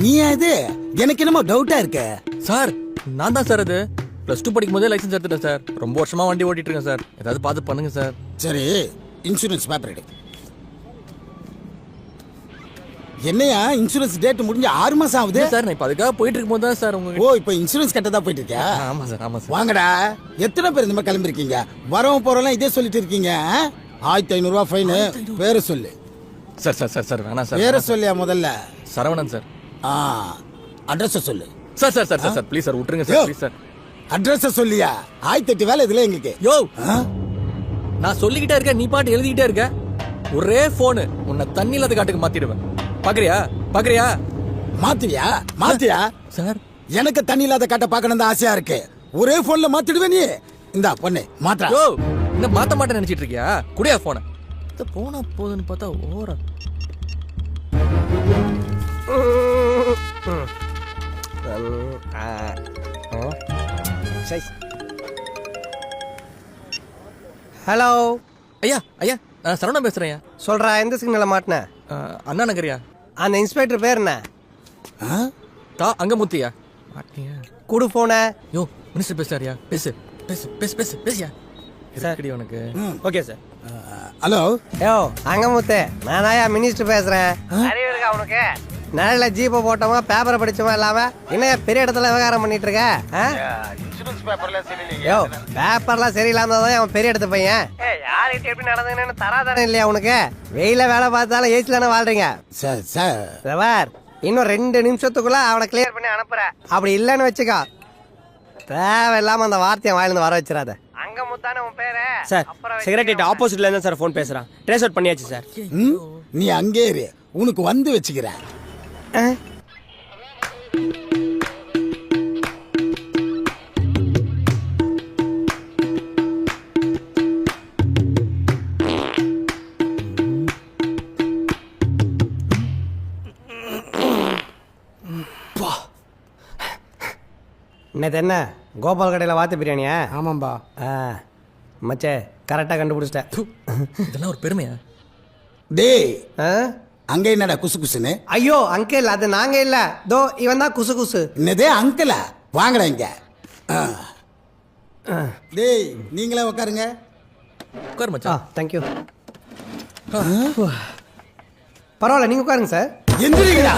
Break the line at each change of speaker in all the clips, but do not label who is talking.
நீ அது எனக்கு என்னமோ டவுட்டா இருக்க.
சார் நான் தான் சார் அது +2 படிக்கும் போதே லைசன்ஸ் எடுத்துட்டேன் சார். ரொம்ப வருஷமா வண்டி ஓட்டிட்டு இருக்கேன் சார். ஏதாவது பார்த்து பண்ணுங்க சார்.
சரி, இன்சூரன்ஸ் பேப்பர் எடு. என்னையா இன்சூரன்ஸ் டேட் முடிஞ்சு 6 மாசம் ஆகுது
சார். நான் இப்போ அதுக்காக போயிட்டு இருக்கும் போது தான் சார் உங்க.
ஓ, இப்போ இன்சூரன்ஸ் கட்ட தான் போயிட்டு இருக்கியா?
ஆமா சார், ஆமா சார்.
வாங்கடா. எத்தனை பேர் இந்த மாதிரி கிளம்பிருக்கீங்க? வரவும் போறவங்க இதே சொல்லிட்டு இருக்கீங்க. 1500 ரூபாய் ஃபைனு. பேரை சொல்லு.
சார் சார் சார் சார் வேணாம் சார்.
பேரை சொல்லியா முதல்ல?
சரவணன் சார்.
அட்ரஸ் சொல்லு.
Sir sir sir sir please sir விட்டுருங்க சார், ப்ளீஸ் சார்.
அட்ரஸ் சொல்லியா? 1008 வேலை இதுல எங்களுக்கு.
யோ, நான் சொல்லிக்கிட்டே இருக்கேன், நீ பாட்டு எழுதிக்கிட்டே இருக்க. ஒரே போனு உன்னை தண்ணி இல்லாத காட்டுக்கு மாத்திடுவேன். பாக்குறியா பாக்குறியா?
மாத்தியா மாத்தியா
சார்?
எனக்கு தண்ணி இல்லாத காட்ட பார்க்கணும் தான் ஆசையா இருக்கு. ஒரே போன்ல மாத்திடுவே நீ. இந்தா பொண்ணு மாத்தா.
யோ, என்ன மாத்த மாட்டேன்னு நினைச்சிட்டு இருக்கியா? குடியா போன. போனா போதுன்னு பார்த்தா ஓர.
ஹலோ
ஐயா ஐயா, நான் சரவணன் பேசுறேன்.
சொல்றா, எந்த சிக்னலை மாட்டின?
அண்ணா நகரியா?
அந்த இன்ஸ்பெக்டர் பேர் என்ன?
அங்க முத்தியா மாட்டியா?
குடு போன.
யோ, மினிஸ்டர் பேசுறாரியா? பேசு பேசு பேசு பேசு பேசியா சரி உனக்கு.
Okay sir.
ஹலோ.
யோ அங்க முத்து, நானாயா மினிஸ்டர் பேசுறேன். அறிவு இருக்கா உனக்கு? நல்ல ஜீப்பை போட்டோமா பேப்பரை படிச்சோமா இல்லாம என்ன பெரிய இடத்துல விவகாரம் பண்ணிட்டு இருக்க? யோ பேப்பர்லாம் சரியில்லாம தான் அவன் பெரிய இடத்து பையன். யார்கிட்ட எப்படி நடந்ததுன்னு தராதானே இல்லையா உனக்கு? வெயில வேலை பார்த்தாலும் ஏசில தானே வாழ்றீங்க சார். இன்னும் 2 நிமிஷத்துக்குள்ள அவனை கிளியர் பண்ணி அனுப்புற. அப்படி இல்லைன்னு வச்சுக்கோ, தேவையில்லாம அந்த வார்த்தையை வாயிலிருந்து வர வச்சிடாத. அங்க முத்தானே உன் பேரு
சார். செக்ரட்டரி ஆப்போசிட்ல இருந்தா சார் ஃபோன் பேசுறான். ட்ரேஸ் அவுட் பண்ணியாச்சு சார்.
நீ அங்கே இரு, உனக்கு வந்து வச்சுக்கிறேன்.
இன்னது என்ன கோபால் கடையில் வாத்து பிரியாணியா?
ஆமாம்பா.
மச்சே கரெக்டாக கண்டுபிடிச்சிட்டேன்.
இதெல்லாம் ஒரு பெருமையா?
டேய், அங்க என்னடா குசு குசுன்னு?
ஐயோ அங்கிள், அது நாங்க இல்ல. தோ இவன் தான் குசு குசு.
என்னதே அங்கிளா? வாங்கடா இங்க. டேய் நீங்களே உட்காருங்க.
உட்கார் மச்சான்.
தேங்க்யூ. பரவாயில்ல, நீங்க உட்காருங்க சார்.
எந்திரிங்கடா.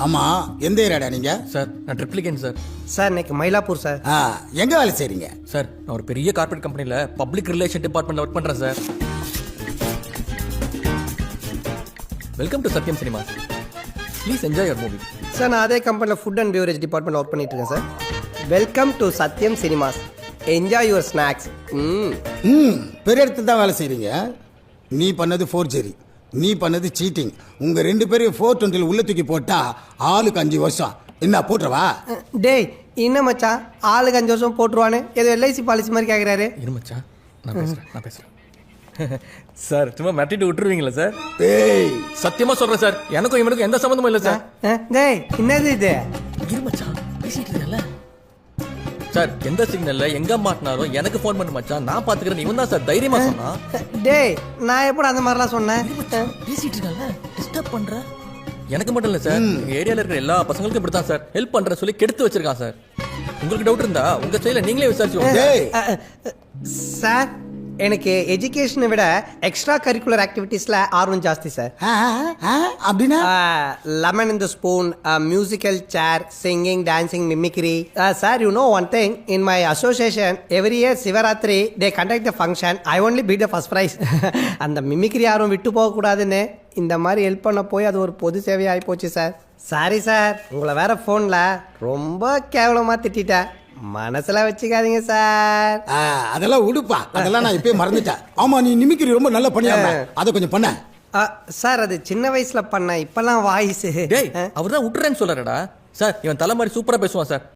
ஆமா, எந்த ஏரியாடா நீங்க?
சார் நான் ட்ரிப்ளிகேன் சார்.
சார் இன்னைக்கு மயிலாப்பூர் சார்.
எங்க வேலை செய்றீங்க?
சார் நான் ஒரு பெரிய கார்ப்பரேட் கம்பெனில பப்ளிக் ரிலேஷன் டிபார்ட்மெண்ட்ல ஒர்க் பண்றேன் sir. Welcome to Sathyam cinema. Please enjoy your movie.
Sir நான் அதே கம்பெனியில் food and beverage department work பண்ணிட்டு இருக்கேன் sir. Welcome to Sathyam cinemas. Enjoy your snacks.
பெரிய இடத்துல தான் வேலை செய்றீங்க. நீ பண்ணது ஃபோர்ஜரி, நீ பண்ணது சீட்டிங். உங்க 2 பேரையும் 420 உள்ள தூக்கி போட்டா ஆளுக்கு 5 வருஷம். என்ன போட்டுறவா?
டேய் என்ன மச்சான், ஆளுக்கு 5 வருஷம் போட்டுருவானு ஏதோ எல்ஐசி பாலிசி மாதிரி கேட்குறாரு.
இரு மச்சான், நான் பேசுறேன். சார் சும்மா மிரட்டிட்டு விட்டுருவீங்களா சார்?
டேய்
சத்தியமா சொல்றேன் சார், எனக்கும் இவனுக்கும் எந்த சம்பந்தமும் இல்லை சார்.
டேய் என்னது இது?
இரு மச்சான், பேசிட்டு இருக்கல சார். எந்த சிக்னல்ல எங்க மாட்டினாலும் எனக்கு ஃபோன் பண்ணு மச்சான், நான் பாத்துக்கிறேன். இவன் தான் சார் தைரியமா சொன்னா.
டேய் நான் எப்படி அந்த மாதிரிலாம் சொன்னேன்?
பேசிட்டு இருக்கல, டிஸ்டர்ப் பண்ற. எனக்கு மட்டும் இல்ல சார், எங்க ஏரியால இருக்கிற எல்லா பசங்களுக்கும் இப்படித்தான் சார். ஹெல்ப் பண்ற சொல்லி கெடுத்து வச்சிருக்கான் சார். உங்களுக்கு டவுட் இருந்தா உங்க சைடுல நீங்களே விசாரிச்சு.
சார் எனக்கு எஜுகேஷனை விட எக்ஸ்ட்ரா கரிக்குலர் ஆக்டிவிட்டீஸ்ல ஆர்வம் ஜாஸ்தி சார்.
அப்படின்னா
lemon in the spoon, musical chair, singing, dancing, mimicry. Sir you know one thing, in my association every year Shivaratri they conduct the function. I only beat the first prize. அந்த mimicry யாரும் விட்டு போகக்கூடாதுன்னு இந்த மாதிரி help பண்ண போய் அது ஒரு பொது சேவையாகி போச்சு சார். சாரி சார், உங்களை வேற ஃபோனில் ரொம்ப கேவலமாக திட்டேன். மனசுல வச்சுக்காதீங்க சார்.
அதெல்லாம் உடுப்பா, அதெல்லாம் நான் இப்பயே மறந்துட்டேன். ஆமா, நீ நிமிக்கிரி ரொம்ப நல்லா பண்ணியாம அதை கொஞ்சம் பண்ண.
சார் அது சின்ன வயசுல பண்ண, இப்பெல்லாம் வாய்ஸ்.
டேய் அவர் தான் விட்டுறேன்னு சொல்றாருடா சார். இவன் தலை மாதிரி சூப்பரா பேசுவான் சார்.